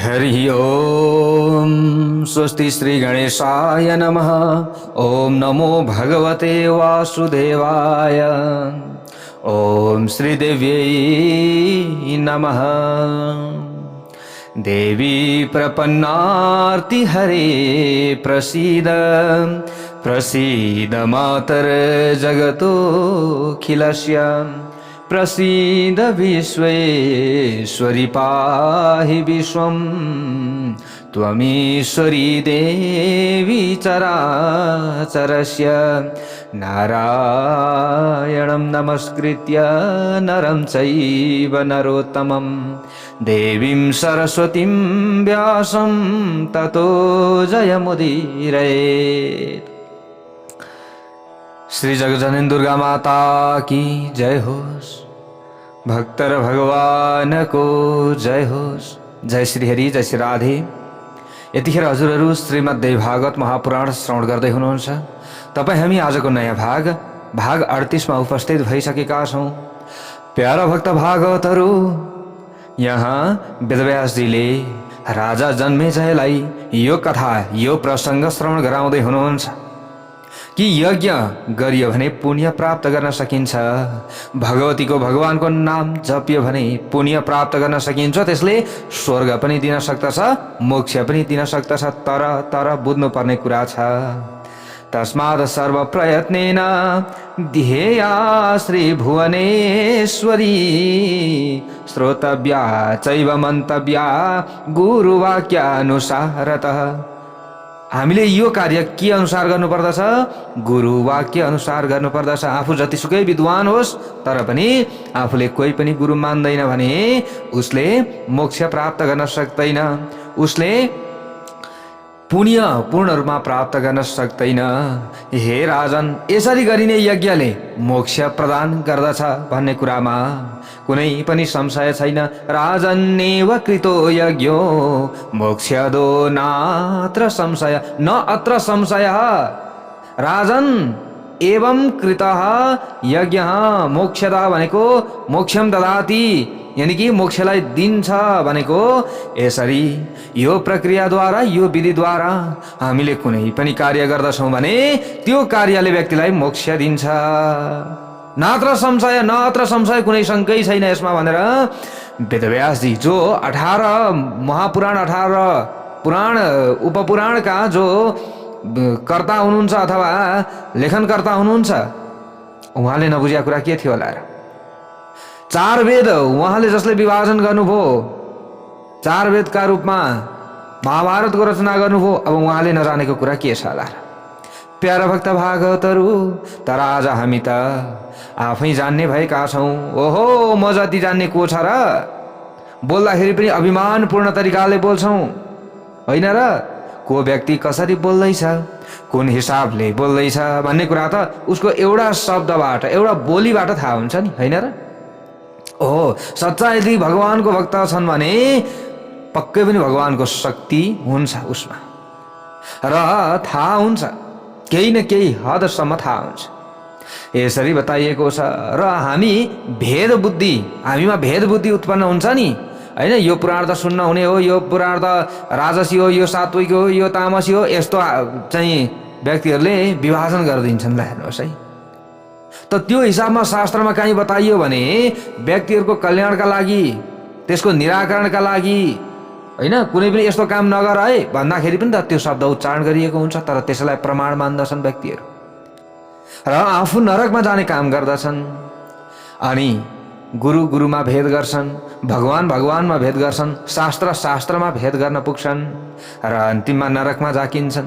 हरि ओम। स्वस्ति श्री गणेशाय नमः। ओम नमो भगवते वासुदेवाय। ओम श्री देव्यै नमः। देवी प्रपन्नार्ति हरे प्रसीद प्रसीद मातर जगतोऽखिलस्य प्रसीद विश्वेश्वरि पाहि विश्वं त्वमीश्वरी देवी चराचरस्य नारायणं नमस्कृत्य नरं चैव नरोत्तमं देवीं सरस्वतीं व्यासं ततो जयमुदीरयेत्। श्री जगजननी दुर्गा माता की जय होस्। भक्तर भगवान को जय होस्। जय श्री हरि, जय श्री राधे। यतिखेर हजुरहरू श्रीमद् भागवत महापुराण श्रवण गर्दै हुनुहुन्छ। तपाईँ हामी आजको नयाँ भाग 38 मा उपस्थित भइसकेका छौँ। प्यारा भक्त भागवतहरू, यहाँ वेदव्यासजीले राजा जन्मेजयलाई यो कथा, यो प्रसङ्ग श्रवण गराउँदै हुनुहुन्छ कि यज्ञ गरियो भने पुण्य प्राप्त गर्न सकिन्छ। भगवतीको, भगवानको नाम जप्यो भने पुण्य प्राप्त गर्न सकिन्छ। त्यसले स्वर्ग पनि दिन सक्दछ, मोक्ष पनि दिन सक्दछ। तर बुझ्नुपर्ने कुरा छ, तस्मात् सर्व प्रयत्नेन ध्येया श्री भुवनेश्वरी श्रोतव्या चैव मन्तव्या गुरुवाक्यानुसारतः। हामीले यो कार्य के अनुसार गर्नुपर्दछ? गुरुवाक्य अनुसार गर्नुपर्दछ। आफू जतिसुकै विद्वान होस् तर पनि आफूले कोही पनि गुरु मान्दैन भने उसले मोक्ष प्राप्त गर्न सक्दैन, उसले पुण्य पूर्ण रूपमा प्राप्त गर्न सक्दैन। हे राजन, यसरी गरिने यज्ञले मोक्ष प्रदान गर्दछ भन्ने कुरामा कुनै पनि संशय छैन। राजन्नेव कृतो यज्ञो मोक्षदो नात्र संशय न अत्र संशयः। राजन एवं कृतः यज्ञः मोक्षदा भनेको मोक्षम ददाति, यानी कि मोक्षलाई दिन्छ भनेको यसरी यो प्रक्रियाद्वारा, यो विधिद्वारा हामीले कुनै पनि कार्य गर्दछौँ भने त्यो कार्यले व्यक्तिलाई मोक्ष दिन्छ। नात्र संशय, न अत्र संशय, कुनै शङ्कै छैन यसमा भनेर वेदव्यासजी जो 18 महापुराण, 18 पुराण उपपुराणका जो कर्ता हुनुहुन्छ अथवा लेखनकर्ता हुनुहुन्छ, उहाँले नबुझेको कुरा के थियो होला र? 4 वेद उहाँले जसले विभाजन गर्नुभयो, 4 वेदका रूपमा महाभारतको रचना गर्नुभयो, अब उहाँले नजानेको कुरा के छ होला र? प्यारा भक्त भागवतहरू, तर आज हामी त आफै जान्ने भएका छौँ। ओहो, म जति जान्ने को छ र? बोल्दाखेरि पनि अभिमानपूर्ण तरिकाले बोल्छौँ, होइन र? को व्यक्ति कसरी बोल्दैछ, कुन हिसाबले बोल्दैछ भन्ने कुरा त उसको एउटा शब्दबाट, एउटा बोलीबाट थाहा हुन्छ नि, होइन र? ओहो, सच्चा यदि भगवानको भक्त छन् भने पक्कै पनि भगवानको शक्ति हुन्छ उसमा, र थाहा हुन्छ, केही न केही हदसम्म थाहा हुन्छ। यसरी बताइएको छ। र हामी भेद बुद्धि, हामीमा भेद बुद्धि उत्पन्न हुन्छ नि, होइन? यो पुराण त सुन्न हुने हो, यो पुराण त राजसी हो, यो सात्विक हो, यो तामसी हो, यस्तो चाहिँ व्यक्तिहरूले विभाजन गरिदिन्छन्। ल हेर्नुहोस् है, त त्यो हिसाबमा शास्त्रमा कहीँ बताइयो भने व्यक्तिहरूको कल्याणका लागि, त्यसको निराकरणका लागि, होइन, कुनै पनि यस्तो काम नगर है भन्दाखेरि पनि त त्यो शब्द उच्चारण गरिएको हुन्छ, तर त्यसलाई प्रमाण मान्दछन् व्यक्तिहरू र आफू नरकमा जाने काम गर्दछन्। अनि गुरु गुरुमा भेद गर्छन्, भगवान भगवानमा भेद गर्छन्, शास्त्र शास्त्रमा भेद गर्न पुग्छन् र अन्तिममा नरकमा जाकिन्छन्।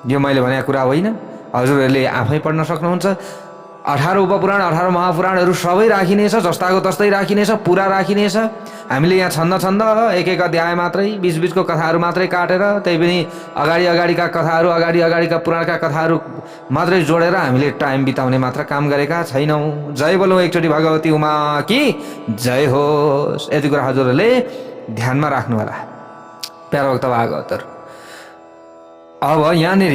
यो मैले भनेको कुरा होइन, हजुरहरूले आफै पढ्न सक्नुहुन्छ। 18 उपपुराण, 18 महापुराणहरू सबै राखिनेछ, जस्ताको तस्तै राखिनेछ, पुरा राखिनेछ। हामीले यहाँ छन्द छन्द एक एक अध्याय मात्रै, बीचको कथाहरू मात्रै काटेर, त्यही पनि अगाडिका कथाहरू, अगाडिका पुराणका कथाहरू मात्रै जोडेर हामीले टाइम बिताउने मात्र काम गरेका छैनौँ। जय बोलौँ एकचोटि भगवती उमा की जय होस्। यति कुरा हजुरहरूले ध्यानमा राख्नु होला प्यारा भक्त भागवतहरू। अब यहाँनिर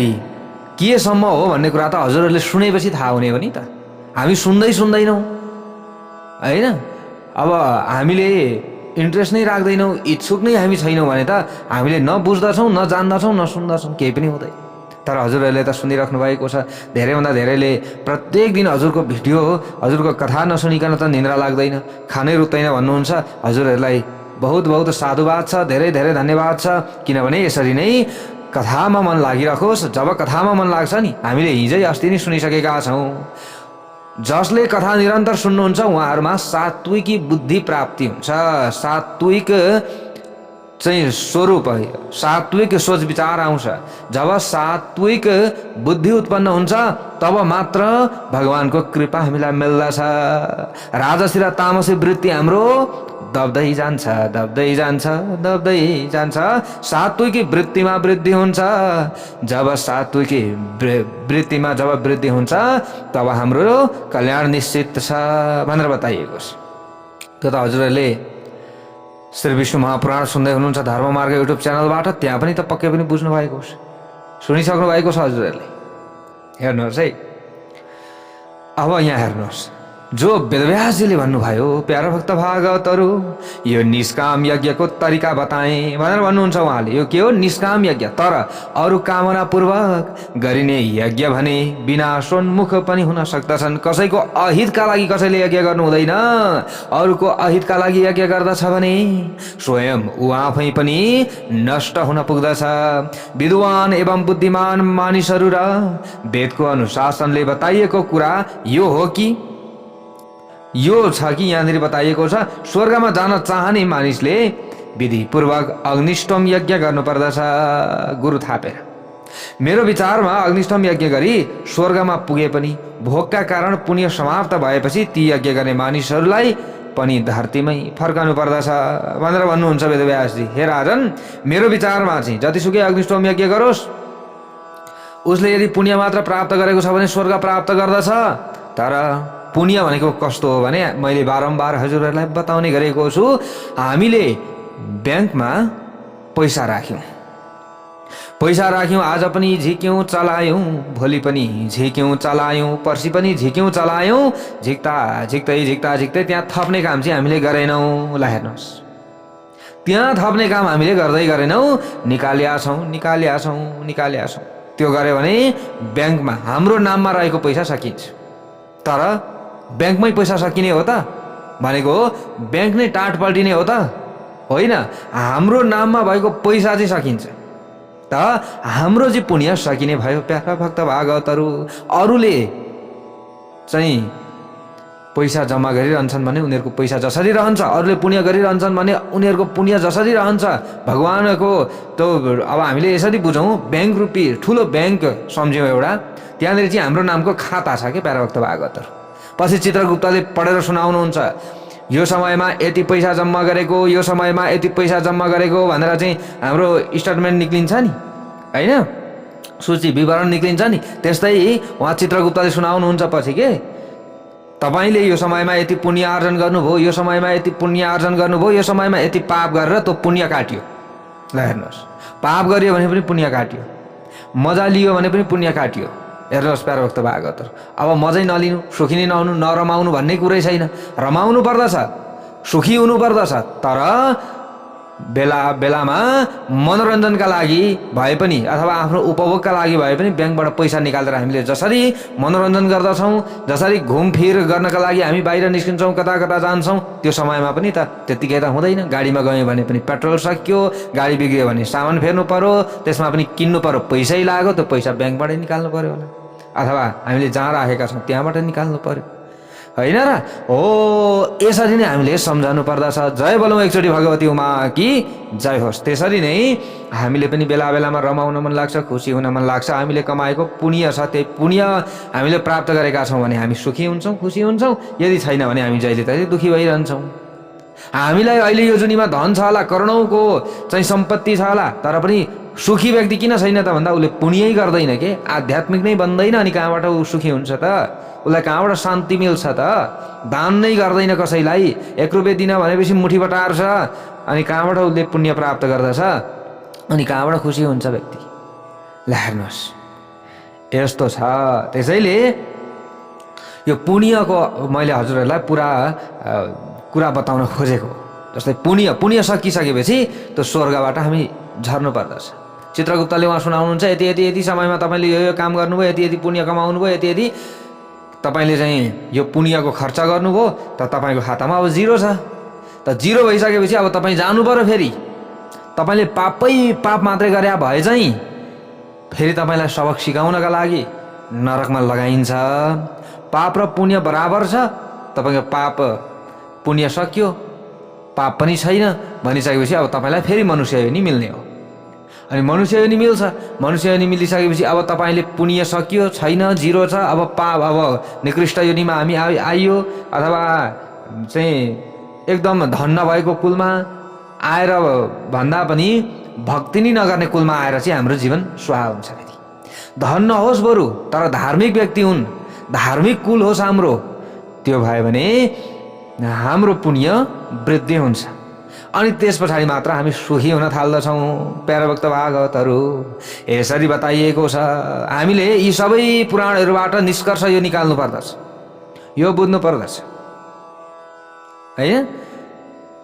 केसम्म हो भन्ने कुरा त हजुरहरूले सुनेपछि थाहा हुने हो नि त। हामी सुन्दैनौँ, होइन? अब हामीले इन्ट्रेस्ट नै राख्दैनौँ, इच्छुक नै हामी छैनौँ भने त हामीले न बुझ्दछौँ, न जान्दछौँ, न सुन्दछौँ, केही पनि हुँदैन। तर हजुरहरूले त सुनिराख्नु भएको छ। धेरैभन्दा धेरैले प्रत्येक दिन हजुरको भिडियो, हजुरको कथा नसुनिकन त निन्द्रा लाग्दैन, खानै रुच्दैन भन्नुहुन्छ। हजुरहरूलाई बहुत बहुत साधुवाद छ, धेरै धेरै धन्यवाद छ। किनभने यसरी नै कथामा मन लागिराखोस्। जब कथामा मन लाग्छ नि, हामीले हिजै अस्ति नै सुनिसकेका छौँ, जसले कथा निरन्तर सुन्नुहुन्छ उहाँहरूमा सात्विकी बुद्धि प्राप्ति हुन्छ। सात्विक चाहिँ स्वरूप, सात्विक सोच विचार आउँछ। जब सात्विक बुद्धि उत्पन्न हुन्छ तब मात्र भगवानको कृपा हामीलाई मिल्दछ। राजसी र तामसी वृत्ति हाम्रो दब्दै जान्छ, दब्दै जान्छ, दब्दै जान्छ। सात्विकी वृत्तिमा वृद्धि हुन्छ। जब सात्विकी वृत्तिमा जब वृद्धि हुन्छ तब हाम्रो कल्याण निश्चित छ भनेर बताइएको छ। त्यो त हजुरहरूले श्री विष्णु महापुराण सुन्दै हुनुहुन्छ धर्म मार्ग युट्युब च्यानलबाट, त्यहाँ पनि त पक्कै पनि बुझ्नु भएको छ, सुनिसक्नु भएको छ हजुरहरूले। हेर्नुहोस् है, अब यहाँ हेर्नुहोस्, जो वेदव्यासजीले भन्नुभयो, प्यारा भक्त भागवतहरू यो निष्काम यज्ञको तरिका बताए भनेर भन्नुहुन्छ उहाँले। यो के हो? निष्काम यज्ञ, तर अरू कामना पूर्वक गरिने यज्ञ भने विनाशोन्मुख पनि हुन सक्दछन्। कसैको अहितका लागि कसैले यज्ञ गर्नु हुँदैन। अरूको अहितका लागि यज्ञ गर्दछ भने स्वयं ऊ आफै पनि नष्ट हुन पुग्दछ। विद्वान एवं बुद्धिमान मानिसहरू र वेदको अनुशासनले बताइएको कुरा यो हो कि, यो छ कि यहाँनिर बताइएको छ, स्वर्गमा जान चाहने मानिसले विधिपूर्वक अग्निष्टोम यज्ञ गर्नुपर्दछ गुरु थापेर। मेरो विचारमा अग्निष्टोम यज्ञ गरी स्वर्गमा पुगे पनि भोगका कारण पुण्य समाप्त भएपछि ती यज्ञ गर्ने मानिसहरूलाई पनि धरतीमै फर्कनु पर्दछ भनेर भन्नुहुन्छ वेदव्यासजी। हे राजन, मेरो विचारमा चाहिँ जतिसुकै अग्निष्टोम यज्ञ गरोस्, उसले यदि पुण्य मात्र प्राप्त गरेको छ भने स्वर्ग प्राप्त गर्दछ। तर पुण्य भनेको कस्तो हो भने, मैले बारम्बार हजुरहरूलाई बताउने गरेको छु, हामीले ब्याङ्कमा पैसा राख्यौँ, आज पनि झिक्यौँ चलायौँ, भोलि पनि झिक्यौँ चलायौँ, पर्सि पनि झिक्यौँ चलायौँ, झिक्दै त्यहाँ थप्ने काम चाहिँ हामीले गरेनौँ। ल हेर्नुहोस्, त्यहाँ थप्ने काम हामीले गर्दै गरेनौँ, निकाल्या छौँ। त्यो गऱ्यो भने ब्याङ्कमा हाम्रो नाममा रहेको पैसा सकिन्छ। तर ब्याङ्कमै पैसा सकिने हो त भनेको ब्याङ्क नै टाट पल्टिने हो त होइन। हाम्रो नाममा भएको पैसा चाहिँ सकिन्छ, त हाम्रो चाहिँ पुण्य सकिने भयो। प्यारा भक्त भागवतहरू, अरूले चाहिँ पैसा जम्मा गरिरहन्छन् भने उनीहरूको पैसा जसरी रहन्छ, अरूले पुण्य गरिरहन्छन् भने उनीहरूको पुण्य जसरी रहन्छ। भगवानको त अब हामीले यसरी बुझौँ, ब्याङ्क रूपी ठुलो ब्याङ्क सम्झ्यौँ एउटा, त्यहाँनिर चाहिँ हाम्रो नामको खाता छ कि प्यारा भक्त भागवतहरू। पछि चित्रगुप्तले पढेर सुनाउनुहुन्छ, यो समयमा यति पैसा जम्मा गरेको, यो समयमा यति पैसा जम्मा गरेको भनेर चाहिँ हाम्रो स्टेटमेन्ट निक्लिन्छ नि, होइन, सूची विवरण निक्लिन्छ नि। त्यस्तै उहाँ चित्रगुप्तले सुनाउनुहुन्छ पछि के, तपाईँले यो समयमा यति पुण्य आर्जन गर्नुभयो, यो समयमा यति पुण्य आर्जन गर्नुभयो, यो समयमा यति पाप गरेर त्यो पुण्य काटियो। ल हेर्नुहोस्, पाप गरियो भने पनि पुण्य काटियो, मजा लियो भने पनि पुण्य काटियो। हेर्नुहोस् प्यारा भक्त भागवतहरू, अब मजै नलिनु, सुखी नै नहुनु, नरमाउनु भन्ने कुरै छैन। रमाउनु पर्दछ, सुखी हुनु पर्दछ, तर बेलामा मनोरञ्जनका लागि भए पनि अथवा आफ्नो उपभोगका लागि भए पनि ब्याङ्कबाट पैसा निकालेर हामीले जसरी मनोरञ्जन गर्दछौँ, जसरी घुमफिर गर्नका लागि हामी बाहिर निस्किन्छौँ, कता कता जान्छौँ, त्यो समयमा पनि त त्यत्तिकै त हुँदैन। गाडीमा गयौँ भने पनि पेट्रोल सकियो, गाडी बिग्रियो भने सामान फेर्नु पर्यो, त्यसमा पनि किन्नु पर्यो, पैसै लाग्यो, त्यो पैसा ब्याङ्कबाटै निकाल्नु पर्यो होला, अथवा हामीले जहाँ राखेका छौँ त्यहाँबाट निकाल्नु पर्यो, होइन र? हो, यसरी नै हामीले सम्झाउनु पर्दछ। जय बोलौँ एकचोटि भगवती उमा कि जय होस्। त्यसरी नै हामीले पनि बेला बेलामा रमाउन मन लाग्छ, खुसी हुन मन लाग्छ। हामीले कमाएको पुण्य छ, त्यही पुण्य हामीले प्राप्त गरेका छौँ भने हामी सुखी हुन्छौँ, खुसी हुन्छौँ। यदि छैन भने हामी जहिले तहिले दुखी भइरहन्छौँ। हामीलाई अहिले यो जुनीमा धन छ होला, करोडौँको चाहिँ सम्पत्ति छ होला, तर पनि सुखी व्यक्ति किन छैन त भन्दा उसले पुण्यै गर्दैन के, आध्यात्मिक नै बन्दैन। अनि कहाँबाट ऊ सुखी हुन्छ त? उसलाई कहाँबाट शान्ति मिल्छ त? दान नै गर्दैन कसैलाई, 1 रुपियाँ दिन भनेपछि मुठी बटार्छ, अनि कहाँबाट उसले पुण्य प्राप्त गर्दछ? अनि कहाँबाट खुसी हुन्छ व्यक्ति? ल हेर्नुहोस्, यस्तो छ। त्यसैले यो पुण्यको मैले हजुरहरूलाई पुरा कुरा बताउन खोजेको। जस्तै पुण्य सकिसकेपछि त्यो स्वर्गबाट हामी झर्नु पर्दछ। चित्रगुप्तले उहाँ सुनाउनुहुन्छ यति यति यति समयमा तपाईँले यो काम गर्नुभयो, यति यति पुण्य कमाउनु भयो, यति यति तपाईँले चाहिँ यो पुण्यको खर्च गर्नुभयो, त तपाईँको खातामा अब 0 छ। त 0 भइसकेपछि अब तपाईँ जानु पर्यो। फेरि तपाईँले पाप मात्रै गरे भए चाहिँ फेरि तपाईँलाई सबक सिकाउनका लागि नरकमा लगाइन्छ। पाप र पुण्य बराबर छ। तपाईँको पाप पुण्य सकियो, पाप पनि छैन भनिसकेपछि अब तपाईँलाई फेरि मनुष्य योनि मिल्ने हो। अनि मनुष्य योनि मिल्छ। मनुष्य योनि मिलिसकेपछि अब तपाईँले पुण्य सकियो, छैन, 0 छ। अब पाप, अब निकृष्ट योनिमा हामी आइयो, अथवा चाहिँ एकदम धन नभएको कुलमा आएर भन्दा पनि भक्ति नै नगर्ने कुलमा आएर चाहिँ हाम्रो जीवन स्वाहा हुन्छ। फेरि धन नहोस् बरु तर धार्मिक व्यक्ति हुन्, धार्मिक कुल होस् हाम्रो, त्यो भयो भने हाम्रो पुण्य वृद्धि हुन्छ। अनि त्यस पछाडि मात्र हामी सुखी हुन थाल्दछौँ। प्यारा भक्त भागवतहरू यसरी बताइएको छ। हामीले यी सबै पुराणहरूबाट निष्कर्ष यो निकाल्नु पर्दछ, यो बुझ्नु पर्दछ हैन।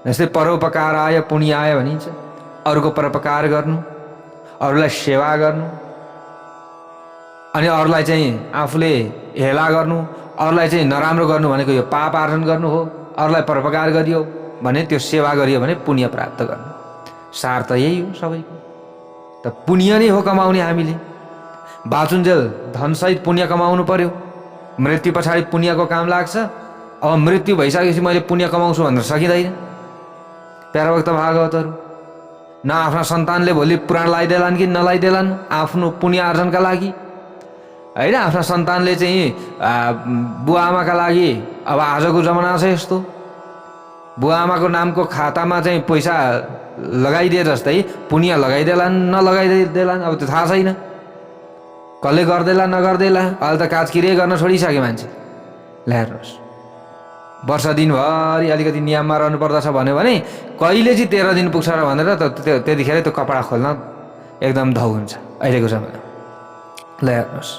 जस्तै परोपकाराय पुण्याय भनिन्छ। अरूको परोपकार गर्नु, अरूलाई सेवा गर्नु, अनि अरूलाई चाहिँ आफूले हेला गर्नु, अरूलाई चाहिँ नराम्रो गर्नु भनेको यो पाप आर्जन गर्नु हो। अरूलाई परोपकार गरियो भने, त्यो सेवा गरियो भने पुण्य प्राप्त गर्नु। सार त यही हो सबैको। त पुण्य नै हो कमाउने। हामीले बाचुन्जेल धनसहित पुण्य कमाउनु पर्यो। मृत्यु पछाडि पुण्यको काम लाग्छ। अब मृत्यु भइसकेपछि मैले पुण्य कमाउँछु भनेर सकिँदैन। प्यारा भक्त भागवतहरू न आफ्ना सन्तानले भोलि पुराण लगाइदेलान् कि नलाइदेलान् आफ्नो पुण्य आर्जनका लागि होइन। आफ्ना सन्तानले चाहिँ बुवा आमाका लागि, अब आजको जमाना छ यस्तो, बुवा आमाको नामको खातामा चाहिँ पैसा लगाइदिए जस्तै पुण्य लगाइदेलान् नलगाइदेलान् अब त्यो थाहा छैन। कसले गर्देला नगर्देला। अहिले त काजकिरे गर्न छोडिसक्यो मान्छे। ल्याहेर्नुहोस्, वर्ष दिनभरि अलिकति नियममा रहनु पर्दछ भन्यो भने कहिले चाहिँ 13 दिन पुग्छ र भनेर त त्यतिखेर त्यो कपडा खोल्न एकदम धौ हुन्छ अहिलेको जमाना। ल्याहेर्नुहोस्,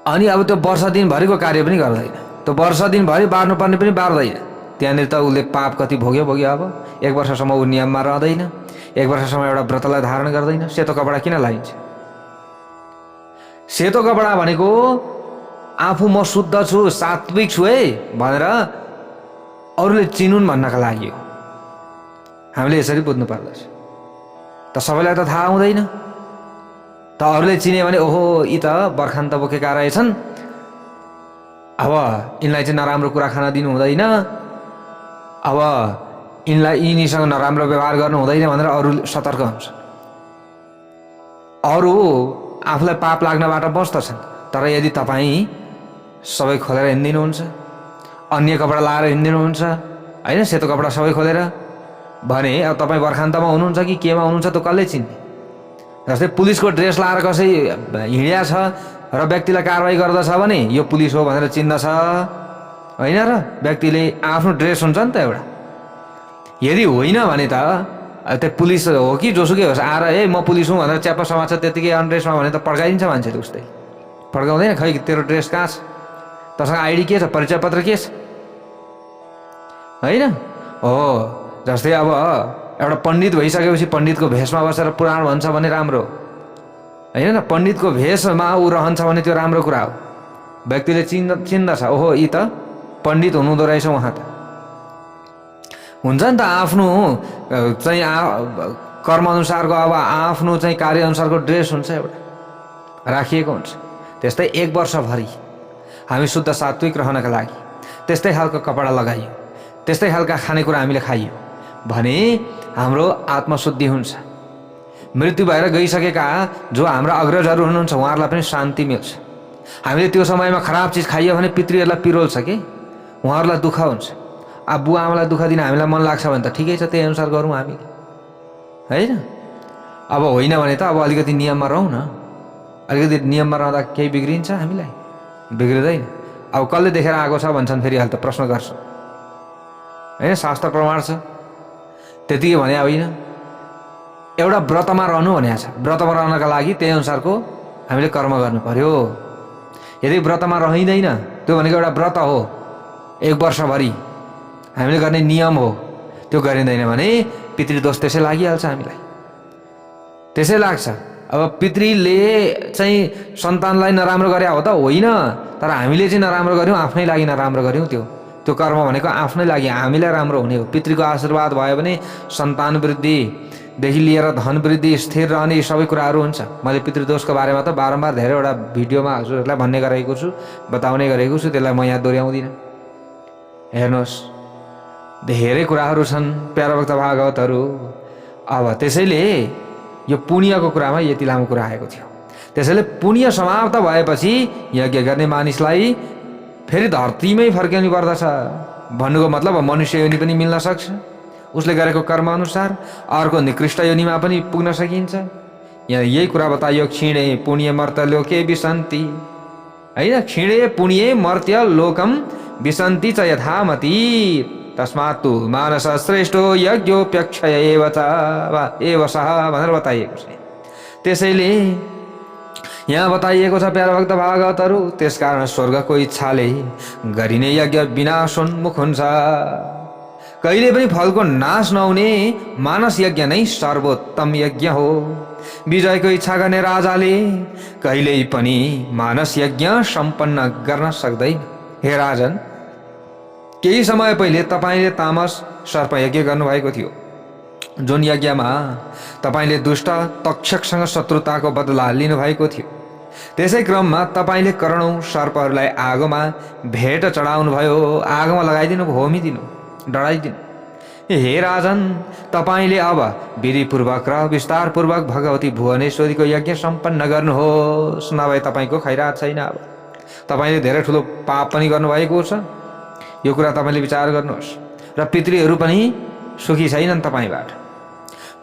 अनि अब त्यो वर्ष दिनभरिको कार्य पनि गर्दैन। त्यो वर्ष दिनभरि बार्नुपर्ने पनि बार्दैन। त्यहाँनिर त उसले पाप कति भोग्यो। अब 1 वर्षसम्म ऊ नियममा रहँदैन, 1 वर्षसम्म एउटा व्रतलाई धारण गर्दैन। सेतो कपडा किन लगाइन्छ? सेतो कपडा भनेको आफू म शुद्ध छु, सात्विक छु है भनेर अरूले चिनुन् भन्नका लागि हो। हामीले यसरी बुझ्नु पर्दछ। त सबैलाई त थाहा हुँदैन। त अरूले चिने भने ओहो यी त बर्खान्त बोकेका रहेछन्, अब यिनलाई चाहिँ नराम्रो कुरा खान दिनु हुँदैन, अब यिनीसँग नराम्रो व्यवहार गर्नु हुँदैन भनेर अरू सतर्क हुन्छ। अरू आफूलाई पाप लाग्नबाट बस्दछन्। तर यदि तपाईँ सबै खोलेर हिँडिदिनुहुन्छ, अन्य कपडा लाएर हिँडिदिनुहुन्छ होइन, सेतो कपडा सबै खोलेर भने अब तपाईँ बर्खान्तमा हुनुहुन्छ कि केमा हुनुहुन्छ त्यो कसले चिन्ने? जस्तै पुलिसको ड्रेस लाएर कसै हिँड्या छ र व्यक्तिलाई कारवाही गर्दछ भने यो पुलिस हो भनेर चिन्दछ होइन र? व्यक्तिले आफ्नो ड्रेस हुन्छ नि त एउटा। यदि होइन भने त त्यो पुलिस हो कि जोसुकै होस् आएर ए म पुलिस हुँ भनेर च्याप्पा समाज त्यतिकै अनड्रेसमा भने त पड्काइदिन्छ मान्छेले। उस्तै पड्काउँदैन। खै तेरो ड्रेस कहाँ छ? तसँग आइडी के छ? परिचय पत्र के छ? होइन हो। जस्तै अब एउटा पण्डित भइसकेपछि पण्डितको भेषमा बसेर पुराण भन्छ भने राम्रो होइन। पण्डितको भेषमा ऊ रहन्छ भने त्यो राम्रो कुरा हो। व्यक्तिले चिन्दछ ओहो यी त पण्डित हुनुहुँदो रहेछ उहाँ त। हुन्छ नि त आफ्नो चाहिँ कर्मअनुसारको अब आफ्नो चाहिँ कार्यअनुसारको ड्रेस हुन्छ एउटा राखिएको हुन्छ। त्यस्तै 1 वर्षभरि हामी शुद्ध सात्विक रहनका लागि त्यस्तै खालको कपडा लगाइयो, त्यस्तै खालका खानेकुरा हामीले खाइयो भने हाम्रो आत्मशुद्धि हुन्छ। मृत्यु भएर गइसकेका जो हाम्रा अग्रजहरू हुनुहुन्छ उहाँहरूलाई पनि शान्ति मिल्छ। हामीले त्यो समयमा खराब चिज खाइयो भने पितृहरूलाई पिरोल्छ कि उहाँहरूलाई दुःख हुन्छ। अब बुवा आमालाई दुःख दिन हामीलाई मन लाग्छ भने त ठिकै छ, त्यही अनुसार गरौँ हामीले होइन। अब होइन भने त अब अलिकति नियममा रहौँ न। अलिकति नियममा रहँदा केही बिग्रिन्छ? हामीलाई बिग्रिँदैन। अब कसले देखेर आएको छ भन्छन् फेरि अहिले त प्रश्न गर्छ होइन। शास्त्र प्रमाण छ त्यतिकै भने होइन। एउटा व्रतमा रहनु भनेको छ। व्रतमा रहनका लागि त्यही अनुसारको हामीले कर्म गर्नु पर्यो। यदि व्रतमा रहिँदैन, त्यो भनेको एउटा व्रत हो, 1 वर्षभरि हामीले गर्ने नियम हो, त्यो गरिँदैन भने पितृदोष त्यसै लागिहाल्छ हामीलाई, त्यसै लाग्छ। अब पितृले चाहिँ सन्तानलाई नराम्रो गरे हो त होइन, तर हामीले चाहिँ नराम्रो गऱ्यौँ, आफ्नै लागि नराम्रो गऱ्यौँ। त्यो कर्म भनेको आफ्नै लागि हामीलाई राम्रो हुने हो। पितृको आशीर्वाद भयो भने सन्तान वृद्धिदेखि लिएर धन वृद्धि, स्थिर रहने सबै कुराहरू हुन्छ। मैले पितृदोषको बारेमा त बारम्बार धेरैवटा भिडियोमा हजुरहरूलाई भन्ने गरेको छु, बताउने गरेको छु, त्यसलाई म यहाँ दोहोऱ्याउँदिनँ। हेर्नुहोस्, धेरै कुराहरू छन् प्यारा भक्त भागवतहरू। अब त्यसैले यो पुण्यको कुरामा यति लामो कुरा आएको थियो। त्यसैले पुण्य समाप्त भएपछि यज्ञ गर्ने मानिसलाई फेरि धरतीमै फर्किनु पर्दछ। भन्नुको मतलब मनुष्य योनि पनि मिल्न सक्छ उसले गरेको कर्म अनुसार, अर्को निकृष्ट योनिमा पनि पुग्न सकिन्छ। यहाँ यही कुरा बताइयो, क्षीणे पुण्य मर्त्य लोके विसन्ति, होइन? क्षीणे पुण्य मर्त्य लोकम विसन्ति च यथामति, तस्मात् मानस श्रेष्ठो यज्ञोप्यक्षय एव सः भनेर बताइएको छ। त्यसैले यहाँ बताइएको छ प्यारा भक्त भागवतहरू, त्यसकारण स्वर्गको इच्छाले गरिने यज्ञ विनाशोन्मुख हुन्छ। कहिले पनि फलको नाश नहुने मानस यज्ञ नै सर्वोत्तम यज्ञ हो। विजयको इच्छा गर्ने राजाले कहिल्यै पनि मानस यज्ञ सम्पन्न गर्न सक्दैन। हे राजन, केही समय पहिले तपाईँले तामस सर्प यज्ञ गर्नुभएको थियो, जुन यज्ञमा तपाईँले दुष्ट तक्षकसँग शत्रुताको बदला लिनुभएको थियो। त्यसै क्रममा तपाईँले करोडौं सर्पहरूलाई आगोमा भेट चढाउनु भयो, आगोमा लगाइदिनु, होमिदिनु, डढाइदिनु। हे राजन, तपाईँले अब विधिपूर्वक र विस्तारपूर्वक भगवती भुवनेश्वरीको यज्ञ सम्पन्न गर्नुहोस्, नभए तपाईँको खैरात छैन। अब तपाईँले धेरै ठुलो पाप पनि गर्नुभएको छ, यो कुरा तपाईँले विचार गर्नुहोस्। र पितृहरू पनि सुखी छैनन् तपाईँबाट।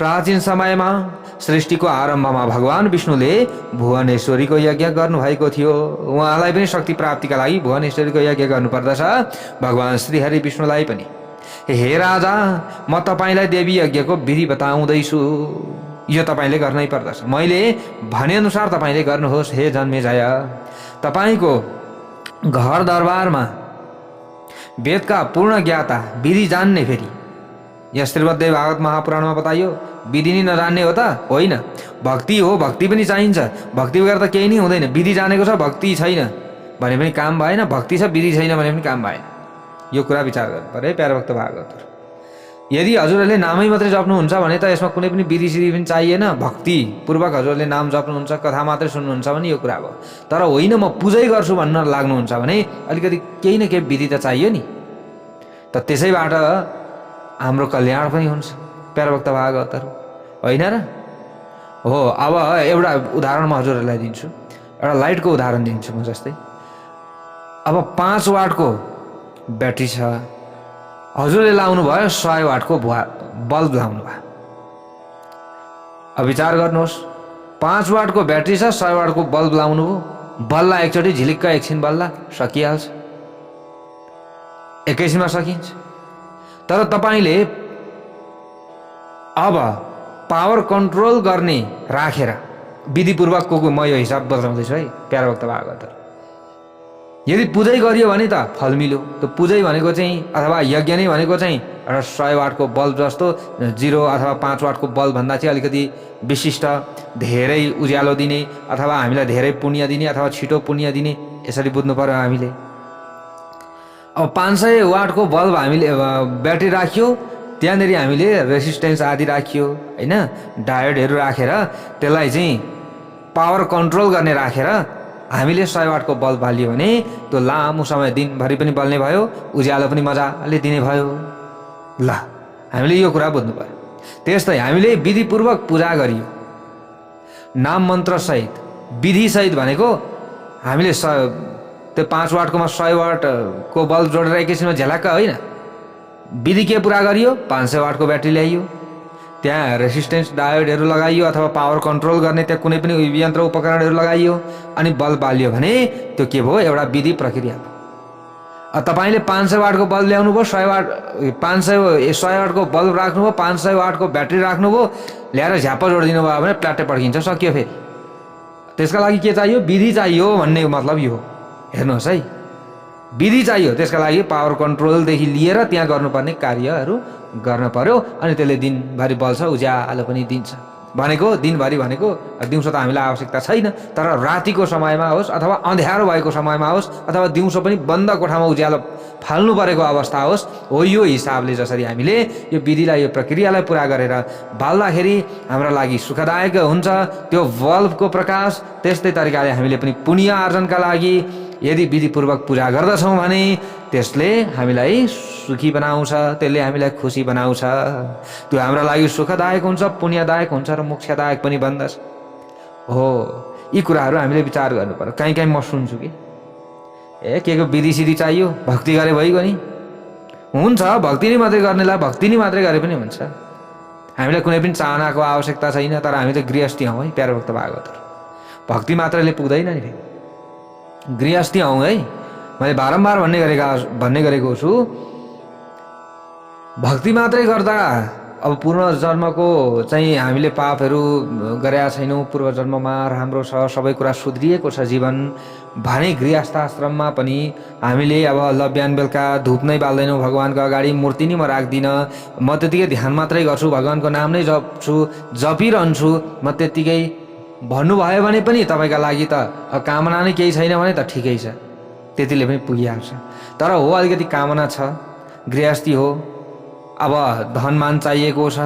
प्राचीन समयमा सृष्टिको आरम्भमा भगवान विष्णुले भुवनेश्वरीको यज्ञ गर्नुभएको थियो। उहाँलाई पनि शक्ति प्राप्तिका लागि भुवनेश्वरीको यज्ञ गर्नुपर्दछ, भगवान श्रीहरि विष्णुलाई पनि। हे राजा, म तपाईँलाई देवी यज्ञको विधि बताउँदैछु, यो तपाईँले गर्नै पर्दछ। मैले भनेअनुसार तपाईँले गर्नुहोस्। हे जन्मेजय, तपाईँको घर दरबारमा वेदका पूर्ण ज्ञाता, विधि जान्ने, फेरि यहाँ श्रीमद्देव भागवत महापुराणमा बताइयो, विधि नै नजान्ने हो त होइन, भक्ति हो, भक्ति पनि चाहिन्छ। भक्ति बगैर त केही नै हुँदैन। विधि जानेको छ, भक्ति छैन भने पनि काम भएन, भक्ति छ विधि छैन भने पनि काम भएन। यो कुरा विचार गर्नु पर्यो प्यारा भक्त भागवतहरू। यदि हजुरहरूले नामै मात्रै जप्नुहुन्छ भने त यसमा कुनै पनि विधि सिधि पनि चाहिएन, भक्तिपूर्वक हजुरहरूले नाम जप्नुहुन्छ, कथा मात्रै सुन्नुहुन्छ भने यो कुरा भयो। तर होइन, म पूजै गर्छु भन्न लाग्नुहुन्छ भने अलिकति केही न केही विधि त चाहियो नि, त त्यसैबाट हाम्रो कल्याण पनि हुन्छ प्यारा भक्त भागवतहरू, होइन र? हो। अब एउटा उदाहरण म हजुरहरूलाई दिन्छु, एउटा लाइटको उदाहरण दिन्छु म। जस्तै अब 5 वाटको ब्याट्री छ, हजुरले लाउनु भयो 100 वाटको बल्ब लाउनु भयो। अब विचार गर्नुहोस्, 5 वाटको ब्याट्री छ, 100 वाटको बल्ब लाउनु भयो, बल्ला एकचोटि झिलिक्क एकछिन बल्ला सकिहाल्छ, एकैछिनमा सकिन्छ। तर तपाईँले अब पावर कन्ट्रोल गर्ने राखेर विधिपूर्वकको म यो हिसाब बताउँदैछु है प्यारा भक्त भागवतहरू। यदि पूजै गरियो भने त फल मिल्यो। त्यो पूजै भनेको चाहिँ अथवा यज्ञ नै भनेको चाहिँ एउटा 100 वाटको बल्ब जस्तो 0 अथवा 5 वाटको बल्ब भन्दा चाहिँ अलिकति विशिष्ट, धेरै उज्यालो दिने, अथवा हामीलाई धेरै पुण्य दिने, अथवा छिटो पुण्य दिने, यसरी बुझ्नु पर्यो हामीले। अब 500 वाटको बल्ब हामीले ब्याट्री राख्यो, त्यहाँनिर हामीले रेसिस्टेन्स आदि राखियो, होइन, डायोडहरू राखेर त्यसलाई चाहिँ पावर कन्ट्रोल गर्ने राखेर हामीले 100 वाटको बल्ब बालियो भने त्यो लामो समय दिनभरि पनि बल्ने भयो, उज्यालो पनि मजाले दिने भयो। ल, हामीले यो कुरा बुझ्नु पर्यो। त्यस्तै हामीले विधिपूर्वक पूजा गरियो, नाम मन्त्र सहित, विधि सहित भनेको हामीले त्यो 5 वाटकोमा 100 वाटको बल्ब जोडेर एकैछिनमा झ्यालाक्क होइन, विधि के पुरा गरियो, 500 वाटको ब्याट्री ल्याइयो, त्यहाँ रेसिस्टेन्स डायोडहरू लगाइयो, अथवा पावर कन्ट्रोल गर्ने त्यहाँ कुनै पनि यन्त्र उपकरणहरू लगाइयो, अनि बल्ब बालियो भने त्यो के भयो, एउटा विधि प्रक्रिया भयो। तपाईँले 500 वाटको बल्ब ल्याउनु भयो, 100 वाटको बल्ब राख्नुभयो, 500 वाटको ब्याट्री राख्नुभयो, ल्याएर झ्याप्प जोडिदिनु भयो भने प्लाट्टै पड्किन्छ, सकियो। फेरि त्यसका लागि के चाहियो, विधि चाहियो भन्ने मतलब यो हो। हेर्नुहोस् है, विधि चाहियो। त्यसका लागि पावर कन्ट्रोलदेखि लिएर त्यहाँ गर्नुपर्ने कार्यहरू गर्न पर्यो। अनि त्यसले दिनभरि बल्छ, उज्यालो पनि दिन्छ। भनेको दिनभरि भनेको दिउँसो त हामीलाई आवश्यकता छैन, तर रातिको समयमा होस् अथवा अँध्यारो भएको समयमा होस् अथवा दिउँसो पनि बन्द कोठामा उज्यालो फाल्नु परेको अवस्था होस्, हो यो हिसाबले जसरी हामीले यो विधिलाई, यो प्रक्रियालाई पुरा गरेर बाल्दाखेरि हाम्रो लागि सुखदायक हुन्छ त्यो बल्बको प्रकाश, त्यस्तै तरिकाले हामीले पनि पुण्य आर्जनका लागि यदि विधिपूर्वक पूजा गर्दछौँ भने त्यसले हामीलाई सुखी बनाउँछ, त्यसले हामीलाई खुसी बनाउँछ। त्यो हाम्रो लागि सुखदायक हुन्छ, पुण्यदायक हुन्छ र मोक्षदायक पनि बन्दछ। हो, यी कुराहरू हामीले विचार गर्नु पर्यो। कहीँ कहीँ म सुन्छु कि के को विधि सिधि चाहियो, भक्ति गरे भइगयो नि। हुन्छ, भक्ति नै मात्रै गर्नेलाई भक्ति नै मात्रै गरे पनि हुन्छ। हामीलाई कुनै पनि चाहनाको आवश्यकता छैन, तर हामी त गृहस्थी हौँ है प्यारो भक्त भागवतहरू। भक्ति मात्रैले पुग्दैन नि फेरि, गृहस्थी हौँ है। मैले बारम्बार भन्ने गरेको छु, भक्ति मात्रै गर्दा अब पूर्व जन्मको चाहिँ हामीले पापहरू गरेका छैनौँ, पूर्व जन्ममा राम्रो छ, सबै कुरा सुध्रिएको छ जीवन भने गृहस्थ आश्रममा पनि हामीले अब ल बिहान बेलुका धुप नै बाल्दैनौँ, भगवान्को अगाडि मूर्ति नै म राख्दिनँ, म त्यतिकै ध्यान मात्रै गर्छु, भगवान्को नाम नै जप्छु, जपिरहन्छु, म त्यत्तिकै भन्नुभयो भने पनि तपाईँका लागि त कामना नै केही छैन भने त ठिकै छ, त्यतिले पनि पुगिहाल्छ। तर हो अलिकति कामना छ, गृहस्थी हो, अब धनमान चाहिएको छ,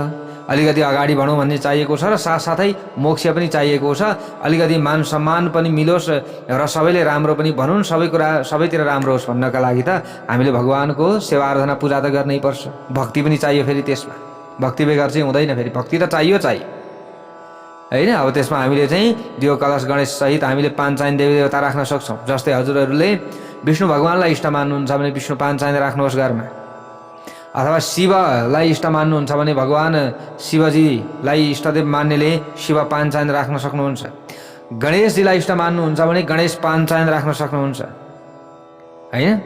अलिकति अगाडि बढौँ भन्ने चाहिएको छ र साथसाथै मोक्ष पनि चाहिएको छ, अलिकति मान सम्मान पनि मिलोस् र सबैले राम्रो पनि भनौँ, सबै कुरा सबैतिर राम्रो होस् भन्नका लागि त हामीले भगवान्को सेवा आराधना पूजा त गर्नै पर्छ। भक्ति पनि चाहियो फेरि त्यसमा, भक्ति बेगर चाहिँ हुँदैन, फेरि भक्ति त चाहियो होइन। अब त्यसमा हामीले चाहिँ दियो कलश गणेश सहित हामीले पाञ्चायन देवी देवता राख्न सक्छौँ। जस्तै हजुरहरूले विष्णु भगवान्लाई इष्ट मान्नुहुन्छ भने विष्णु पाञ्चायन राख्नुहोस् घरमा, अथवा शिवलाई इष्ट मान्नुहुन्छ भने भगवान् शिवजीलाई इष्टदेव मान्नेले शिव पाञ्चायन राख्न सक्नुहुन्छ। गणेशजीलाई इष्ट मान्नुहुन्छ भने गणेश पाञ्चायन राख्न सक्नुहुन्छ होइन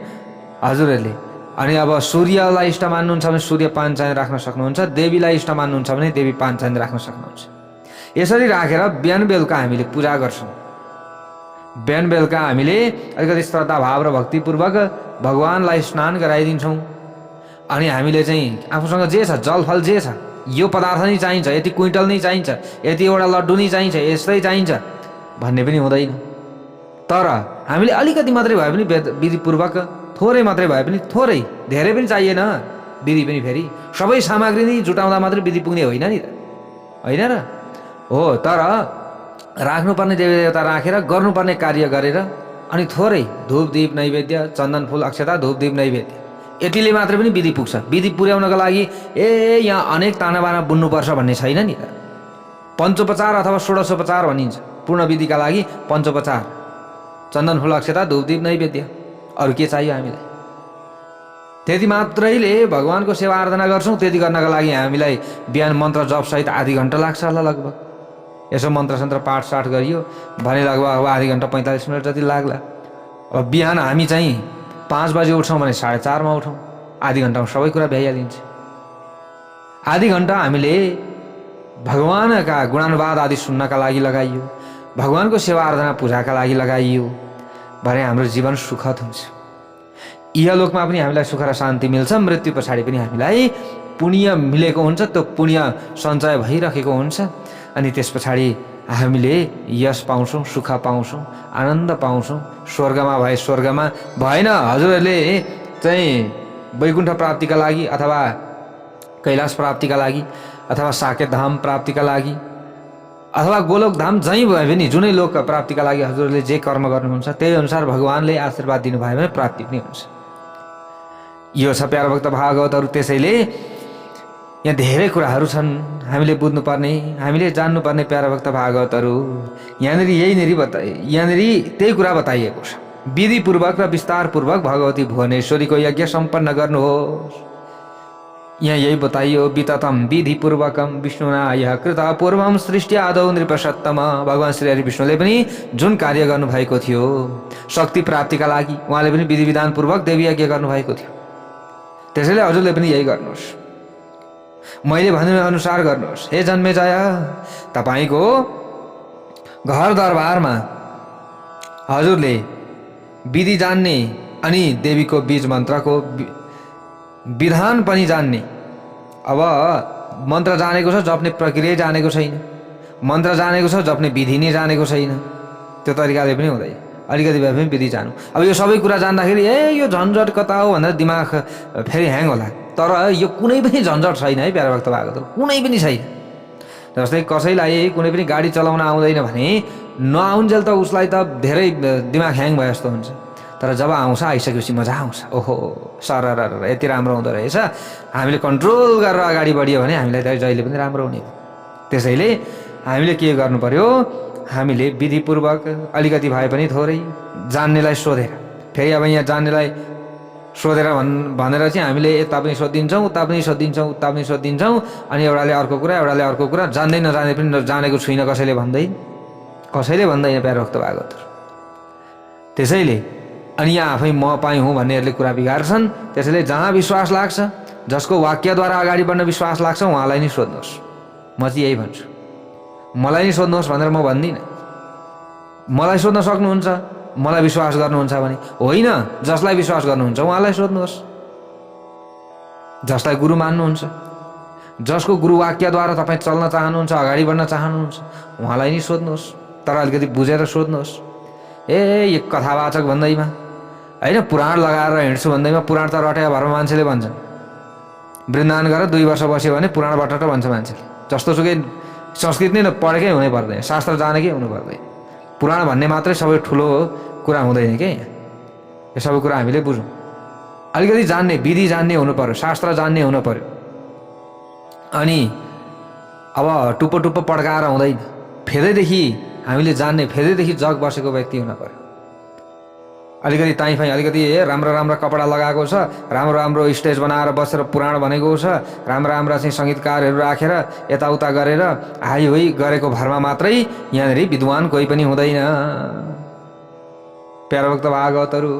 हजुरहरूले। अनि अब सूर्यलाई इष्ट मान्नुहुन्छ भने सूर्य पाञ्चायन राख्न सक्नुहुन्छ, देवीलाई इष्ट मान्नुहुन्छ भने देवी पाञ्चायन राख्न सक्नुहुन्छ। यसरी राखेर बिहान बेलुका हामीले पूजा गर्छौँ। बिहान बेलुका हामीले अलिकति श्रद्धा भाव र भक्तिपूर्वक भगवान्लाई स्नान गराइदिन्छौँ। अनि हामीले चाहिँ आफूसँग जे छ, जलफल जे छ, यो पदार्थ नै चाहिन्छ, यति क्विन्टल नै चाहिन्छ, यतिवटा लड्डु नै चाहिन्छ, यस्तै चाहिन्छ भन्ने पनि हुँदैन। तर हामीले अलिकति मात्रै भए पनि विधिपूर्वक, थोरै मात्रै भए पनि, थोरै धेरै पनि चाहिएन विधि पनि, फेरि सबै सामग्री नै जुटाउँदा मात्रै विधि पुग्ने होइन नि त, होइन र हो। तर राख्नुपर्ने देवदेवता राखेर गर्नुपर्ने कार्य गरेर अनि थोरै धूप दीप नैवेद्य, चन्दन फुल अक्षता, धूप दीप नैवेद्य, यतिले मात्रै पनि विधि पुग्छ। विधि पुर्याउनको लागि यहाँ अनेक तानाबाना बुन्नुपर्छ भन्ने छैन नि त। पञ्चोपचार अथवा षोडशोपचार भनिन्छ पूर्ण विधिका लागि। पञ्चोपचार चन्दन फुल अक्षता, धूप दीप नैवेद्य, अरू के चाहियो हामीलाई? त्यति मात्रैले भगवान्को सेवा आराधना गर्छौँ। त्यति गर्नका लागि हामीलाई बिहान मन्त्र जपसहित आधी घन्टा लाग्छ होला लगभग। यसो मन्त्र सन्त्र पाठ साठ गरियो भने लगभग अब आधी घन्टा 45 मिनट जति लाग्ला। अब बिहान हामी चाहिँ 5 बजे उठ्छौँ भने 4:30 मा उठौँ, आधी घन्टामा सबै कुरा भ्याइहालिन्छ। आधी घन्टा हामीले भगवानका गुणानुवाद आदि सुन्नका लागि लगाइयो, भगवानको सेवा आराधना पूजाका लागि लगाइयो भने हाम्रो जीवन सुखद हुन्छ। इहलोकमा पनि हामीलाई सुख र शान्ति मिल्छ, मृत्यु पछाडि पनि हामीलाई पुण्य मिलेको हुन्छ, त्यो पुण्य सञ्चय भइरहेको हुन्छ। अनि त्यस पछाडि हामीले यश पाउँछौँ, सुख पाउँछौँ, आनन्द पाउँछौँ। स्वर्गमा भए स्वर्गमा, भएन हजुरहरूले चाहिँ वैकुण्ठ प्राप्तिका लागि अथवा कैलाश प्राप्तिका लागि अथवा साकेत धाम प्राप्तिका लागि अथवा गोलोक धाम जहीँ भए पनि जुनै लोक प्राप्तिका लागि हजुरहरूले जे कर्म गर्नुहुन्छ त्यही अनुसार भगवान्ले आशीर्वाद दिनुभयो भने प्राप्ति पनि हुन्छ। यो छ प्यारो भक्त भागवतहरू। त्यसैले यहाँ धेरै कुराहरू छन् हामीले बुझ्नुपर्ने, हामीले जान्नुपर्ने प्यारो भक्त भागवतहरू। यहाँनिर त्यही कुरा बताइएको छ। विधिपूर्वक र विस्तारपूर्वक भगवती भुवनेश्वरीको यज्ञ सम्पन्न गर्नुहोस्। यहाँ यही बताइयो, विततम विधिपूर्वकम विष्णुना यह कृत पूर्वम सृष्टि आदौ नृपसत्तम। भगवान् श्री हरि विष्णुले पनि जुन कार्य गर्नुभएको थियो शक्ति प्राप्तिका लागि, उहाँले पनि विधि विधानपूर्वक देवी यज्ञ गर्नुभएको थियो। त्यसैले हजुरले पनि यही गर्नुहोस्, मैले भने अनुसार गर्नुहोस्। हे जन्मेजय, तपाईँको घर दरबारमा हजुरले विधि जान्ने अनि देवीको बीज मन्त्रको विधान पनि जान्ने। अब मन्त्र जानेको छ, जप्ने प्रक्रिया जानेको छैन, मन्त्र जानेको छ, जप्ने विधि नै जानेको छैन, त्यो तरिकाले पनि हुँदैन। अलिकति भए पनि विधि जानु। अब यो सबै कुरा जान्दाखेरि यो झन्झट कता हो भनेर दिमाग फेरि ह्याङ होला। तर यो कुनै पनि झन्झट छैन है प्यारा भक्त भागवतहरु, कुनै पनि छैन। जस्तै कसैलाई कुनै पनि गाडी चलाउन आउँदैन भने नआउन्जेल त उसलाई त धेरै दिमाग ह्याङ भए जस्तो हुन्छ। तर जब आउँछ, आइसकेपछि मजा आउँछ। ओहो सरर यति राम्रो हुँदो रहेछ, हामीले कन्ट्रोल गरेर अगाडि बढियो भने हामीलाई त जहिले पनि राम्रो हुने हो। त्यसैले हामीले के गर्नु पर्यो, हामीले विधिपूर्वक अलिकति भए पनि थोरै जान्नेलाई सोधेर, फेरि अब यहाँ जान्नेलाई सोधेर भनेर चाहिँ हामीले यता पनि सोधिदिन्छौँ, उता पनि सोधिदिन्छौँ, उता पनि सोधिदिन्छौँ, अनि एउटाले अर्को कुरा, एउटाले अर्को कुरा, जान्दै नजाने पनि जानेको छुइनँ कसैले भन्दैन प्यारा भक्त भागवतहरु। त्यसैले अनि यहाँ आफै म पाइ हुँ भन्नेहरूले कुरा बिगार्छन्। त्यसैले जहाँ विश्वास लाग्छ, जसको वाक्यद्वारा अगाडि बढ्न विश्वास लाग्छ, उहाँलाई नै सोध्नुहोस्। म चाहिँ यही भन्छु, मलाई नै सोध्नुहोस् भनेर म भन्दिनँ। मलाई सोध्न सक्नुहुन्छ, मलाई विश्वास गर्नुहुन्छ भने, होइन जसलाई विश्वास गर्नुहुन्छ उहाँलाई सोध्नुहोस्। जसलाई गुरु मान्नुहुन्छ, जसको गुरु वाक्यद्वारा तपाईँ चल्न चाहनुहुन्छ, अगाडि बढ्न चाहनुहुन्छ, उहाँलाई नै सोध्नुहोस्। तर अलिकति बुझेर सोध्नुहोस्। यो कथावाचक भन्दैमा होइन, पुराण लगाएर हिँड्छु भन्दैमा, पुराण त रटेका भरमा मान्छेले भन्छन्। वृन्दावन गएर 2 वर्ष बस्यो भने पुराण बटट भन्छ मान्छेले। जस्तोसुकै संस्कृत नै पढेकै हुनै पर्दैन, शास्त्र जानेकै हुनु पर्दैन। पुराण भन्ने मात्रै सबै ठुलो कुरा हुँदैन के। यो सबै कुरा हामीले बुझौँ। अलिकति जान्ने, विधि जान्ने हुनु पर्यो, शास्त्र जान्ने हुनु पर्यो। अनि अब टुप्पो टुप्पो पड्काएर हुँदैन। फेदैदेखि हामीले जान्ने, फेदैदेखि जग बसेको व्यक्ति हुन पर्यो। अलिकति ताइफाइ, अलिकति राम्रो राम्रो कपडा लगाएको छ, राम्रो राम्रो स्टेज बनाएर बसेर पुराण भनेको छ, राम्रा राम्रा चाहिँ सङ्गीतकारहरू राखेर यताउता गरेर हाइ हुइ गरेको भरमा मात्रै यहाँनिर विद्वान कोही पनि हुँदैन प्यारा भक्त भागवतहरु।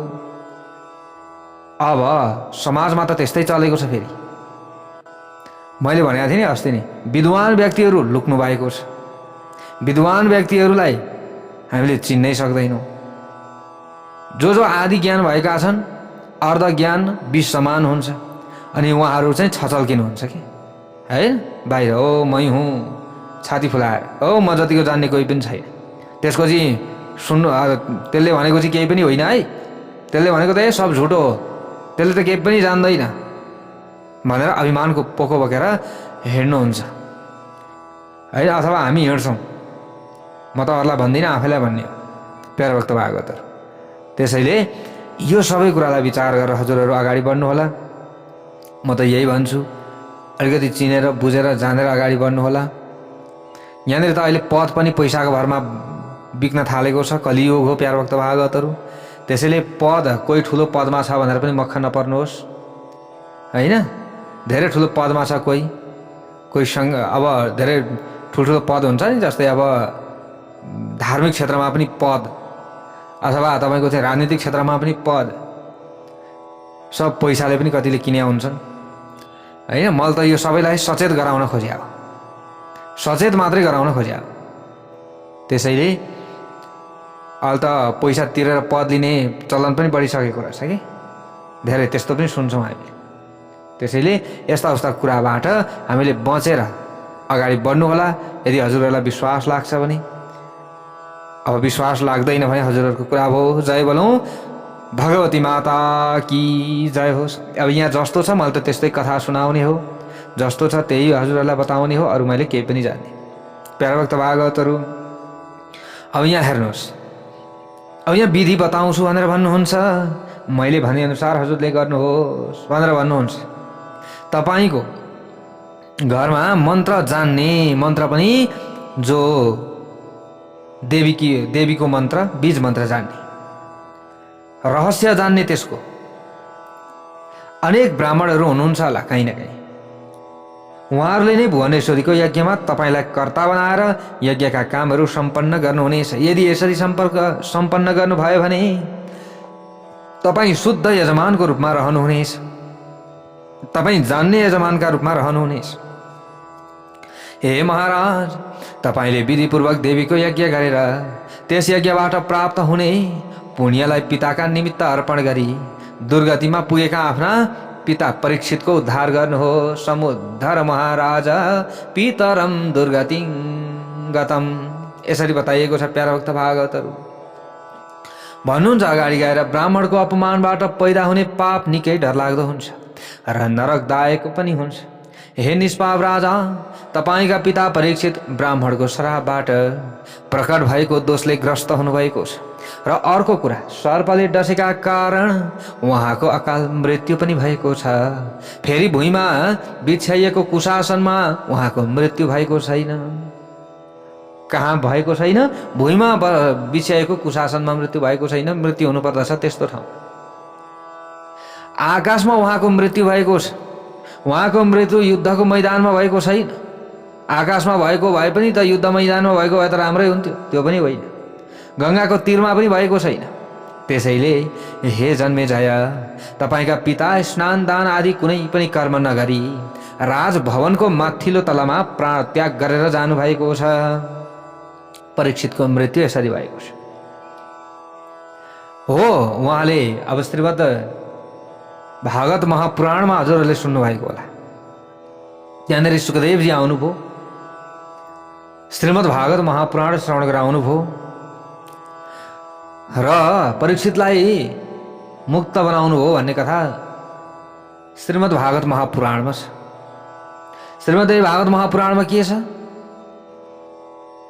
अब समाजमा त त्यस्तै चलेको छ। फेरि मैले भनेको थिएँ नि अस्ति नै, विद्वान व्यक्तिहरू लुक्नु भएको छ। विद्वान व्यक्तिहरूलाई हामीले चिन्नै सक्दैनौँ। जो आदि ज्ञान भएका छन्, अर्ध ज्ञान विष समान हुन्छ, अनि उहाँहरू चाहिँ छचल्किनुहुन्छ कि है बाहिर, ओ मै हुँ छाती फुलाएर, ओ म जतिको जान्ने कोही पनि छैन। त्यसको चाहिँ सुन्नु, त्यसले भनेको चाहिँ केही पनि होइन है, त्यसले भनेको त सब झुटो हो, त्यसले त केही पनि जान्दैन भनेर अभिमानको पोको बोकेर हिँड्नुहुन्छ है। अथवा हामी हिँड्छौँ, म त अरूलाई भन्दिनँ, आफैलाई भन्ने हो प्यारा भक्त भागवतहरु। त्यसैले यो सबै कुरालाई विचार गरेर हजुरहरू अगाडि बढ्नु होला। म त यही भन्छु, अलिकति चिनेर बुझेर जानेर अगाडि बढ्नु होला। यहाँनिर त अहिले पद पनि पैसाको भरमा बिक्न थालेको छ, कलियुग हो प्यारा भक्त भागवतहरु। त्यसैले पद, कोही ठुलो पदमा छ भनेर पनि मक्ख नपर्नुहोस् हैन। धेरै ठुलो पदमा छ कोही सँग, अब धेरै ठुल्ठुलो पद हुन्छ नि, जस्तै अब धार्मिक क्षेत्रमा पनि पद, अथवा तपाईँको चाहिँ राजनीतिक क्षेत्रमा पनि पद, सब पैसाले पनि कतिले किने हुन्छन् हैन। मैले त यो सबैलाई सचेत गराउन खोजे हो, सचेत मात्रै गराउन खोजे हो। त्यसैले अहिले त पैसा तिरेर पद लिने चलन पनि बढिसकेको रहेछ कि, धेरै त्यस्तो पनि सुन्छौँ हामीले। त्यसैले यस्ता उस्ता कुराबाट हामीले बचेर अगाडि बढ्नु होला। यदि हजुरहरूलाई विश्वास लाग्छ भने, अब विश्वास लाग्दैन भने हजुरहरूको कुरा भयो। जय बोलौँ भगवती माता की जय होस्। अब यहाँ जस्तो छ मैले त त्यस्तै कथा सुनाउने हो, जस्तो छ त्यही हजुरहरूलाई बताउने हो, अरू मैले केही पनि जान्दिनँ प्यारा भक्त भागवतहरु। अब यहाँ हेर्नुहोस्, अब यहाँ विधि बताउँछु भनेर भन्नुहुन्छ, मैले भनेअनुसार हजुरले गर्नुहोस् भनेर भन्नुहुन्छ। तपाईँको घरमा मन्त्र जान्ने, मन्त्र पनि जो देवीको मन्त्र, बीज मन्त्र जान्ने, रहस्य जान्ने, त्यसको अनेक ब्राह्मणहरू हुनुहुन्छ होला कहीँ न कहीँ। उहाँहरूले नै भुवनेश्वरीको यज्ञमा तपाईँलाई कर्ता बनाएर यज्ञका कामहरू सम्पन्न गर्नुहुनेछ। यदि यसरी सम्पन्न गर्नुभयो भने तपाईँ शुद्ध यजमानको रूपमा रहनुहुनेछ, तपाईँ जान्ने यजमानका रूपमा रहनुहुनेछ। हे महाराज, तपाईँले विधिपूर्वक देवीको यज्ञ गरेर त्यस यज्ञबाट प्राप्त हुने पुण्यलाई पिताका निमित्त अर्पण गरी दुर्गतिमा पुगेका आफ्ना पिता परीक्षितको उद्धार गर्नु हो। समुद्धर महाराज पितरम दुर्गति गतम, यसरी बताइएको छ प्यारा भक्त भागवतहरू। भन्नुहुन्छ अगाडि गएर ब्राह्मणको अपमानबाट पैदा हुने पाप निकै डरलाग्दो हुन्छ र नरकदायक पनि हुन्छ। हे निष्पाप राजा, तपाईका पिता परीक्षित ब्राह्मणको श्रापबाट प्रकट भएको दोषले ग्रस्त हुनुभएको छ र अर्को कुरा, सर्पले डसेका कारण उहाँको अकाल मृत्यु पनि भएको छ। फेरि भुइँमा बिछ्याइएको कुशासनमा उहाँको मृत्यु भएको छैन। कहाँ भएको छैन? भुइँमा बिछ्याएको कुशासनमा मृत्यु भएको छैन। मृत्यु हुनुपर्दछ त्यस्तो ठाउँ। आकाशमा उहाँको मृत्यु भएको छ। उहाँको मृत्यु युद्धको मैदानमा भएको छैन। आकाशमा भएको भए पनि त युद्ध मैदानमा भएको भए त राम्रै हुन्थ्यो, त्यो पनि होइन। गङ्गाको तीरमा पनि भएको छैन। त्यसैले हे जन्मेजय, तपाईका पिता स्नान दान आदि कुनै पनि कर्म नगरी राजभवनको माथिल्लो तलामा प्राण त्याग गरेर जानुभएको छ। परीक्षितको मृत्यु यसरी भएको छ। हो, उहाँले अब श्रीमद् भागवत महापुराणमा हजुरहरूले सुन्नुभएको होला। त्यहाँनिर सुखदेवजी आउनुभयो, श्रीमद् भागवत महापुराण श्रवण गराउनुभयो र परीक्षितलाई मुक्त बनाउनु हो भन्ने कथा श्रीमद् भागवत महापुराणमा छ। श्रीमद् भागवत महापुराणमा के छ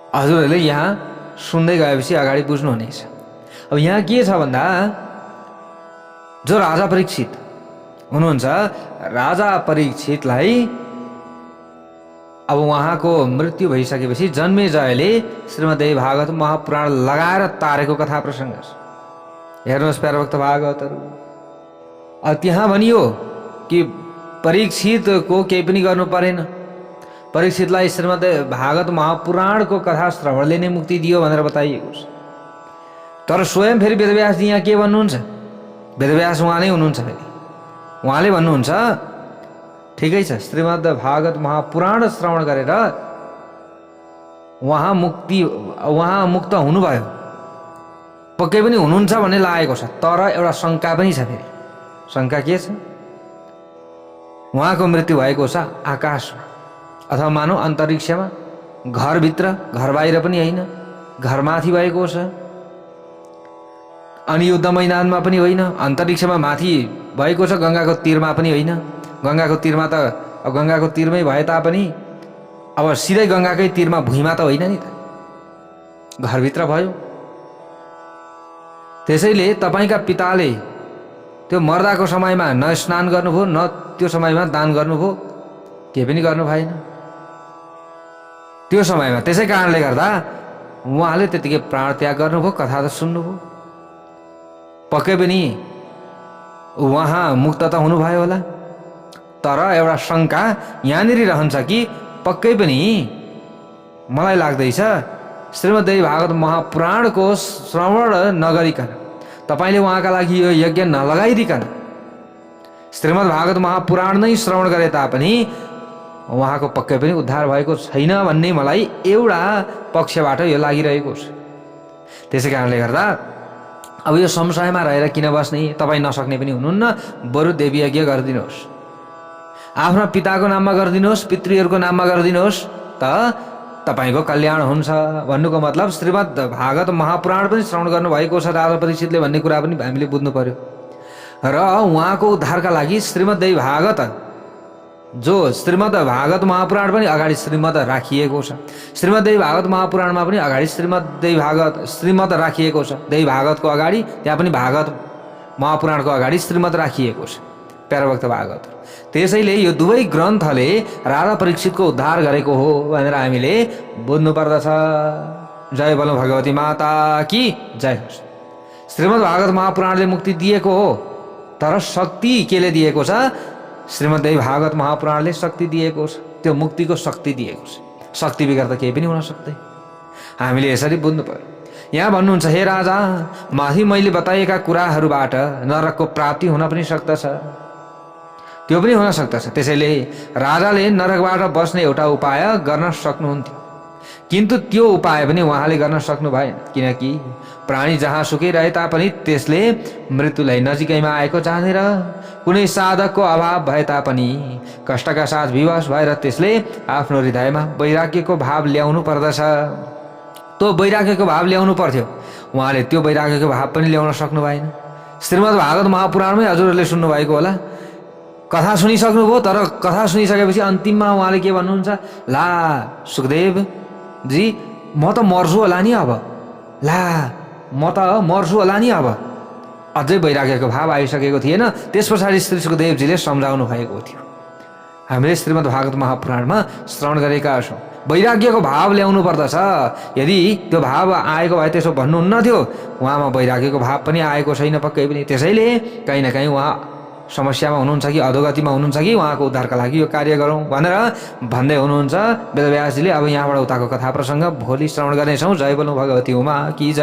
हजुरहरूले यहाँ सुन्दै गएपछि अगाडि बुझ्नुहुनेछ। अब यहाँ के छ भन्दा, जो राजा परीक्षित हुनुहुन्छ, राजा परीक्षितलाई अब उहाँको मृत्यु भइसकेपछि जन्मेजयले श्रीमद् भागवत महापुराण लगाएर तारेको कथा प्रसङ्ग छ। हेर्नुहोस् प्यारा भक्त भागवतहरू, अब त्यहाँ भनियो कि परीक्षितको केही पनि गर्नु परेन, परीक्षितलाई श्रीमद् भागवत महापुराणको कथा श्रवणले नै मुक्ति दियो भनेर बताइएको छ। तर स्वयं फेरि वेदव्यासजी यहाँ के भन्नुहुन्छ? वेदव्यास उहाँ नै हुनुहुन्छ। फेरि उहाँले भन्नुहुन्छ, ठिकै छ, श्रीमद् भागवत महापुराण श्रवण गरेर उहाँ मुक्त हुनुभयो, पक्कै पनि हुनुहुन्छ भन्ने लागेको छ। तर एउटा शङ्का पनि छ। फेरि शङ्का के छ? उहाँको मृत्यु भएको छ आकाशमा अथवा मानौ अन्तरिक्षमा, घरभित्र, घर बाहिर पनि होइन, घरमाथि भएको छ। अनि युद्ध मैदानमा पनि होइन, अन्तरिक्षमा माथि भएको छ, गङ्गाको तीरमा पनि होइन। गङ्गाको तीरमा त अब गङ्गाको तीरमै भए तापनि अब सिधै गङ्गाकै तीरमा भुइँमा त होइन नि त, घरभित्र भयो। त्यसैले तपाईँका पिताले त्यो मर्दाको समयमा न स्नान गर्नुभयो, न त्यो समयमा दान गर्नुभयो, केही पनि गर्नु भएन त्यो समयमा। त्यसै कारणले गर्दा उहाँले त्यतिकै प्राण त्याग गर्नुभयो। कथा त सुन्नुभयो, पक्कै पनि उहाँ मुक्त त हुनुभयो होला। तर एउटा शङ्का यहाँनिर रहन्छ कि पक्कै पनि मलाई लाग्दैछ श्रीमद् भागवत महापुराणको श्रवण नगरिकन, तपाईँले उहाँका लागि यो यज्ञ नलगाइदिकन श्रीमद् भागवत महापुराण नै श्रवण गरे तापनि उहाँको पक्कै पनि उद्धार भएको छैन भन्ने मलाई एउटा पक्षबाट यो लागिरहेको छ। त्यसै कारणले गर्दा अब यो संशयमा रहेर किन बस्ने? तपाईँ नसक्ने पनि हुनुहुन्न, बरु देवी यज्ञ गरिदिनुहोस्, आफ्ना पिताको नाममा गरिदिनुहोस्, पितृहरूको नाममा गरिदिनुहोस्, त तपाईँको कल्याण हुन्छ। भन्नुको मतलब श्रीमद् भागवत महापुराण पनि श्रवण गर्नुभएको छ राजा परीक्षितले भन्ने कुरा पनि हामीले बुझ्नु पर्यो। र उहाँको उद्धारका लागि श्रीमद् भागवत, जो श्रीमद् भागवत महापुराण पनि अगाडि श्रीमद् राखिएको छ, श्रीमद् भागवत महापुराणमा पनि अगाडि श्रीमद् राखिएको छ। देवी भागवतको अगाडि त्यहाँ पनि भागवत महापुराणको अगाडि श्रीमद् राखिएको छ प्यारा भक्त भागवत। त्यसैले यो दुवै ग्रन्थले राजा परीक्षितको उद्धार गरेको हो भनेर हामीले बुझ्नु पर्दछ। जय बोलो भगवती माता की जय होस्। श्रीमद् भागवत महापुराणले मुक्ति दिएको हो, तर शक्ति केले दिएको छ? श्रीमद् भागवत महापुराणले शक्ति दिएको छ, त्यो मुक्तिको शक्ति दिएको छ। शक्ति बिगर त केही पनि हुन सक्दैन। हामीले यसरी बुझ्नु पर्यो। यहाँ भन्नुहुन्छ, हे राजा, माथि मैले बताएका कुराहरूबाट नरकको प्राप्ति हुन पनि सक्दछ, त्यो पनि हुन सक्दछ। त्यसैले राजाले नरकबाट बस्ने एउटा उपाय गर्न सक्नुहुन्थ्यो। किन्तु त्यो उपाय पनि उहाँले गर्न सक्नु भएन, किनकि प्राणी जहाँ सुकै रहे तापनि त्यसले मृत्युलाई नजिकैमा आएको जानेर कुनै साधकको अभाव भए तापनि कष्टका साथ विवश भएर त्यसले आफ्नो हृदयमा वैराग्यको भाव ल्याउनु पर्दछ। त्यो वैराग्यको भाव ल्याउनु पर्थ्यो, उहाँले त्यो वैराग्यको भाव पनि ल्याउन सक्नु भएन। श्रीमद् भागवत महापुराणमै हजुरहरूले सुन्नुभएको होला, कथा सुनिसक्नुभयो, तर कथा सुनिसकेपछि अन्तिममा उहाँले के भन्नुहुन्छ, ला सुखदेव जी म त मर्छु होला नि अब, ला म त मर्छु होला नि अब। अझै वैराग्यको भाव आइसकेको थिएन। त्यस पछाडि श्री सुखदेवजीले सम्झाउनु भएको थियो। हामीले श्रीमद् भागवत महापुराणमा श्रवण गरेका छौँ, वैराग्यको भाव ल्याउनु पर्दछ। यदि त्यो भाव आएको भए त्यसो भन्नुहुन्न थियो। उहाँमा वैराग्यको भाव पनि आएको छैन पक्कै पनि। त्यसैले कहीँ न कहीँ उहाँ समस्यामा हुनुहुन्छ कि अधोगतिमा हुनुहुन्छ कि उहाँको उद्धारका लागि यो कार्य गरौँ भनेर भन्दै हुनुहुन्छ वेदव्यासजीले। अब यहाँबाट उताको कथा प्रसङ्ग भोलि श्रवण गर्नेछौँ। जय बोल्नु भगवती उमा की जय।